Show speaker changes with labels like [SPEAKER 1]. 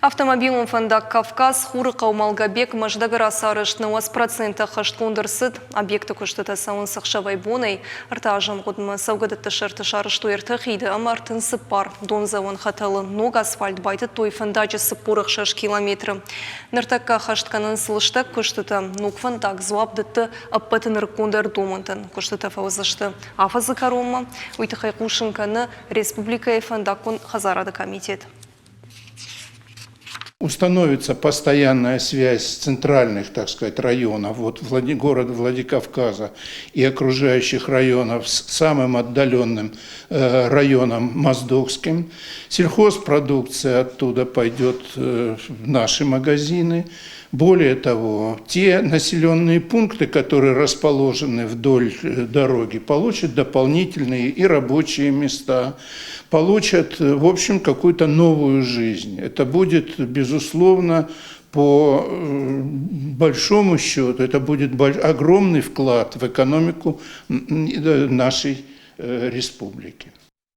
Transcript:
[SPEAKER 1] Автомобилем фондак Кавказ хуры Каумалгабек маждагара сарышны 8% хашткундырсыд объекты күштіті сауын сақшавай бонай. Арта ажам ғудмы саугадатты шарты шарышту ерті амартын сыппар. Донзауын хаталы ног асфальт байты той фондачы сыппурық 6 километры. Ныртакка хаштканын сылыштак күштіті ног фондак зуабдытты аппатыныр кундар домынтын. Күштіті фаузышты афазы карума. Уйтықай қушынканы республика фондакун хазарады комитет.
[SPEAKER 2] Установится постоянная связь центральных, так сказать, районов, города Владикавказа и окружающих районов с самым отдаленным районом Моздокским. Сельхозпродукция оттуда пойдет в наши магазины. Более того, те населенные пункты, которые расположены вдоль дороги, получат дополнительные и рабочие места, получат, в общем, какую-то новую жизнь. Это будет, безусловно, по большому счету, это будет огромный вклад в экономику нашей республики.